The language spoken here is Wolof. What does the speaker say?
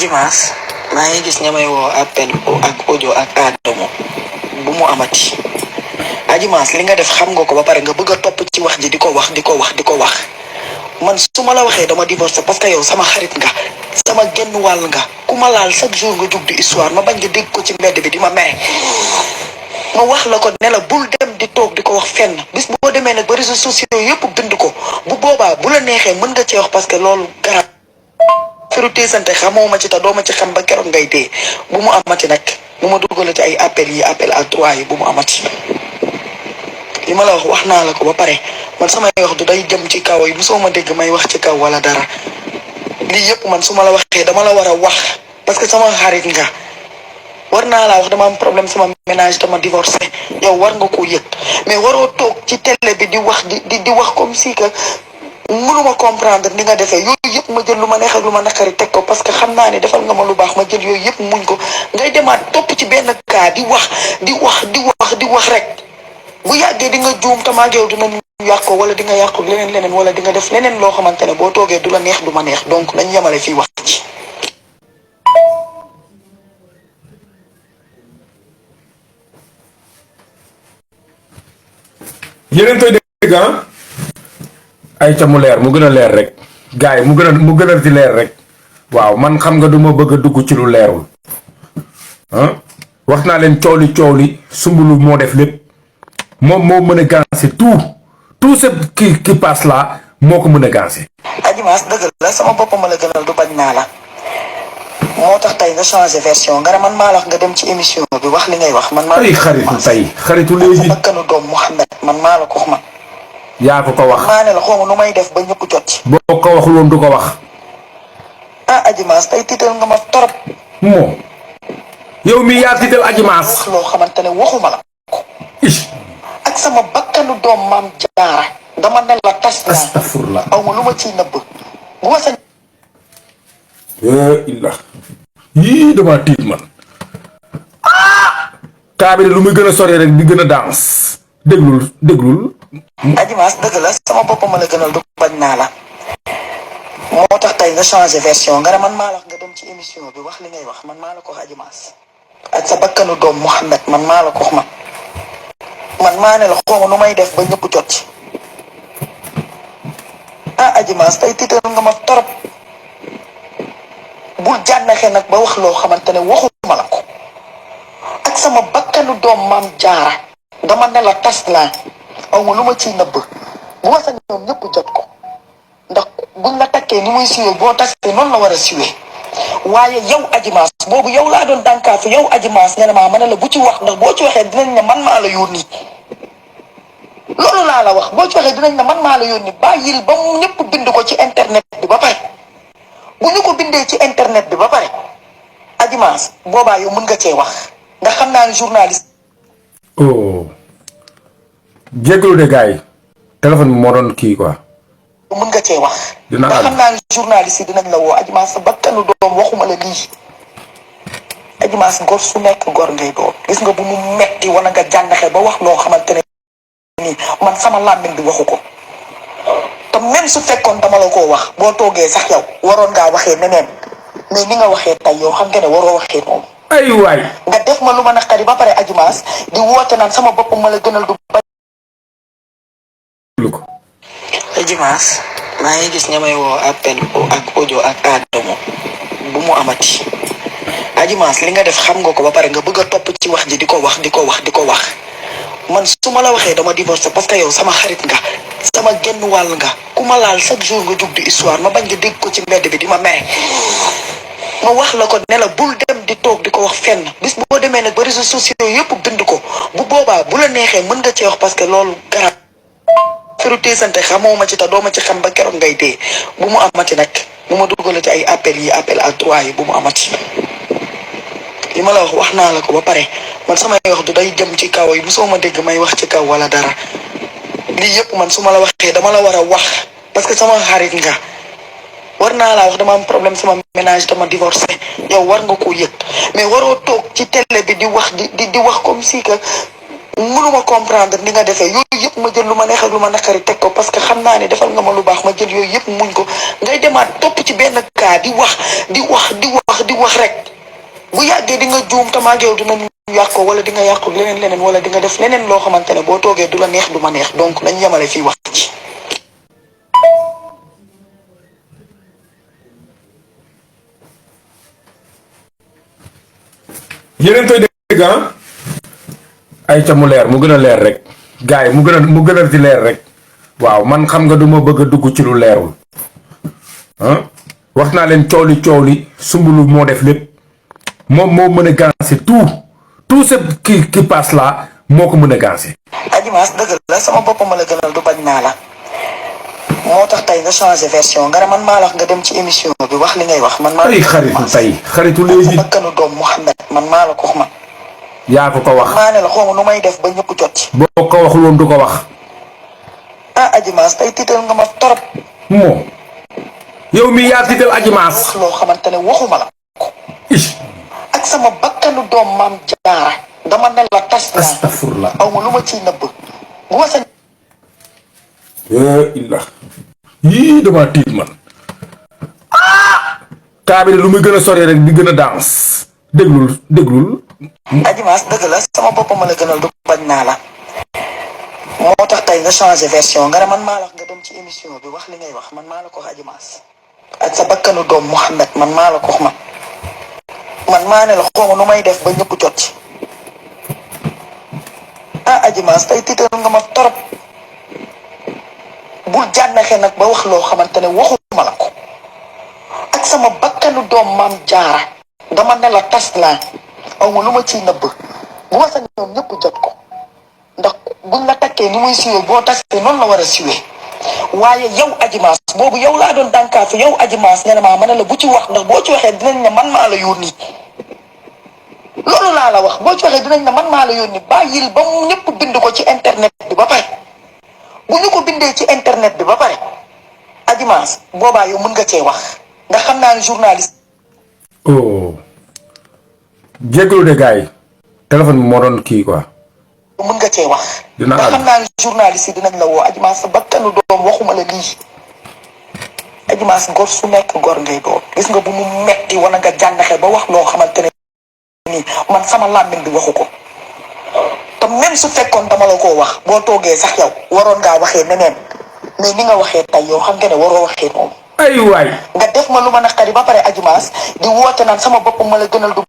Adjimas maa ngi gis ña may woo appel ak audio ak Adamo bu mu amati Adjimas li nga def xam nga ko ba pare nga bëgg a topp ci wax ji di ko wax man su ma la waxee dama divorcé parce que yow sama xarit nga sama genn wàll nga ku ma laal chaque jour nga jug di histoire ma bañ nga dégg ko ci mbedd bi di ma mere ma wax la ko ne la bul dem di toog di ko wax fenn bis boo demee nag ba réseaux sociaux yëpp bind ko bu boobaa bu la neexee mën nga cee wax parce que loolu garab firu téesante xamoo ma ci te doo ma ci xam ba keroog ngay dee bu mu amati nag bu ma duggale ci ay appel à trois yi bu mu amati li ma la wax naa la ko ba pare man samay wax du day jëm ci kaw yi bu soo ma dégg may wax ci kaw wala dara lii yëpp man su ma la waxee dama la war a wax parce que sama xarit nga war naa laa wax dama am problème sama ménage dama divorcé yow war nga koo yëg mais waroo toog ci télé bi di wax di wax comme si que mënuma comprendre ni nga defee yooyu yëpp ma jël lu ma neex ak lu ma naqari teg ko parce que xam naa ne defal nga ma lu baax ma jël yooyu yëpp muñ ko ngay demaat topp ci benn cas di wax rek bu yàggee di nga juum tamaag yow dinañ yàq ko wala di nga yàqu leneen wala di nga def leneen loo xamante ne boo toogee du la neex du ma neex donc nañ yemale fii wax ci. yéen koy dégg ay ca mu leer mu gën a leer rek gars yi mu gën a di leer rek waaw man xam nga duma bëgg a dugg ci lu leerul wax naa leen coow li Soumboulou moo def lépp moom moo mën a gancé tout ce qui passe là moo ko mën a gancé. Adjimas dëgg la sama bopp ma la gënal du bañ naa la moo tax tey nga changé version nga ne man maa la wax nga dem ci émission bi wax li ngay wax man maa ay xaritu léegi sa bakkanu doom Mouhamed man maa la ko wax man. yaa ko wax maa ne la xaw ma nu may def ba ñëpp jot ci. boo ko waxul woon du ko wax. Adjimas tey tiital nga ma torop. moo yow mi yaa tiital Adjimas. wax loo xamante ne waxuma la. ak sama bakkanu doom maam jaara dama ne la tas naa. astafurlah aw ma lu ma ciy nëbb bu ma sa. illa yii damaa tiit man. kaa bi de lu muy gën a sori rek di gën a danse déglul. Adjimas dëgg la sama bopp ma la gënal du bañ naa la moo tax tey nga changé version nga ne man maa la wax nga dem ci émission bi wax li ngay wax man maa la ko wax Adjimas ak sa bakkanu doom Mouhamed man maa la ko wax man maa ne la xaw ma nu may def ba ñëpp jot ci. Adjimas tey tiital nga ma torop bul jànnaxe nag ba wax loo xamante ne waxuma la ko ak sama bakkanu doom maam jaara dama ne la tas naa aw ma lu ma ciy nëbb bu ma sa ñoom ñëpp jot ko ndax buñ la takkee ni muy siwee boo tasee noonu la war a siwee waaye yow Adjimas boobu yow laa doon dànkaafu yow Adjimas nga ne ma ne la bu ci wax ndax boo ci waxee dinañ ne man maa la yónni loolu laa la wax boo ci waxee dinañ ne man maa la yónni bàyyil ba mu ñëpp bind ko ci internet bi ba pare bu ñu ko bindee ci internet bi ba pare Adjimas boobaa yow mën nga cee wax ndax xam naa ne journaliste. oh jégalu de gars yi téléphone bi moo doon kii quoi. mën nga cee wax. dina ndax xam naa ne journaliste yi dinañ la woo Adjimas sa bakkanu doom waxuma la lii Adjimas gor su nekk gor ngay doon gis nga bu mu metti wala nga jànnaxe ba wax loo xamante ne nii man sama làmmiñ bi waxu ko te même su fekkoon dama la koo wax boo toogee sax yow waroon ngaa waxee neneen mais ni nga waxee tey yow xam nga ne waroo waxee noonu. ay waay nga def ma lu ma naqari ba pare Adjimas di woote naan sama bopp ma la gënal du bañ. Adjimas maa ngi gis ña may woo appel ak audio ak Adamo bu mu amati Adjimas li nga def xam nga ko ba pare nga bëgg a topp ci wax ji di ko wax man su ma la waxee dama divorcé parce que yow sama xarit nga sama genn wàll nga ku ma laal chaque jour nga jug di histoire ma bañ nga dégg ko ci mbedd bi di ma mere ma wax la ko ne la bul dem di toog di ko wax fenn bis boo demee nag ba réseaux sociaux yëpp bind ko bu boobaa bu la neexee mën nga cee wax parce que loolu garab firu téesante xamoo ma ci te doo ma ci xam ba keroog ngay dee bu mu amati nag bu ma duggale ci ay appel à trois yi bu mu amati li ma la wax naa la ko ba pare man samay wax du day jëm ci kaw yi bu soo ma dégg may wax ci kaw wala dara lii yëpp man su ma la waxee dama la war a wax parce que sama xarit nga war naa laa wax dama am problème sama ménage dama divorcé yow war nga koo yëg mais waroo toog ci télé bi di wax comme si que mënuma comprendre ni nga defee yooyu yëpp ma jël lu ma neex ak lu ma naqari teg ko parce que xam naa ne defal nga ma lu baax ma jël yooyu yëpp muñ ko ngay demaat topp ci benn cas di wax rek bu yàggee di nga juum tamaag yow dinañu yàqoo wala di nga yàqu leneen wala di nga def leneen loo xamante ne boo toogee du la neex du ma neex donc nañ yemale fii wax ci. yeneen koy dégg ay ca mu leer mu gën a leer rek gars yi mu gën a di leer rek waaw man xam nga du ma bëgg a dugg ci lu leerul wax naa leen coow li Soumboulou moo def lépp moom moo mën a gancé tout ce qui passe là moo ko mën a gancé. Adji Mass dëgg la sama bopp ma la gënal du bañ naa la moo tax tey nga changé version nga ne man maa la wax nga dem ci émission bi wax li ngay wax man maa ay xaritu léegi sa bakkanu doom Mouhamed man maa la ko wax man. yaa ko wax. maa ne la xaw ma nu may def ba ñëpp jot ci. boo ko waxul woon du ko wax. ah Adji Mass tey tiital nga ma torop. moom yow mi yaa tiital Adji Mass. wax loo xamante ne waxuma la ko. ak sama bakkanu doom maam jaara dama ne la tas naa. astafurlah aw ma lu ma ciy nëbb bu ma sañ. illa yii dama tiit man. kaa bi de lu muy gën a sori rek di gën a danse déglul. Adji Mass dëgg la sama bopp ma la gënal du bañ naa la moo tax tey nga changé version nga ne man maa la wax nga dem ci émission bi wax li ngay wax man maa la ko wax Adji Mass ak sa bakkanu doom Mouhamed man maa la ko wax man maa ne la xaw ma nu may def ba ñëpp jot ci. ah Adji Mass tey tiital nga ma torop bul jànnaxe nag ba wax loo xamante ne waxuma la ko ak sama bakkanu doom maam jaara dama ne la tas naa aw ma lu ma ciy nëbb bu ma sañ ñoom ñëpp jot ko ndax buñ la takkee ni muy siwee boo tasee noonu la war a siwee waaye yow Adji Mass boobu yow laa doon dànkaafu yow Adji Mass nga ne maa ma ne la bu ci wax ndax boo ci waxee dinañ ne man maa la yónni loolu laa la wax boo ci waxee dinañ ne man maa la yónni bàyyil ba mu ñëpp bind ko ci internet bi ba pare bu ñu ko bindee ci internet bi ba pare Adji Mass boobaa yow mën nga cee wax ndax xam naa ne journaliste. oh jégalu de gars yi téléphone bi moo doon kii quoi. mën nga cee wax. dina ndax xam naa ne journaliste yi dinañ la woo Adji Mass sa bakkanu doom waxuma la lii Adji Mass gor su nekk gor ngay doon gis nga bu mu metti wala nga jànnaxe ba wax loo xamante ne nii man sama làmmiñ bi waxu ko te même su fekkoon dama la koo wax boo toogee sax yow waroon ngaa waxee neneen mais ni nga waxee tey yow xam nga ne waroo waxee noonu. ay waay nga def ma lu ma naqari ba pare Adji Mass di woote naan sama bopp ma la gënal du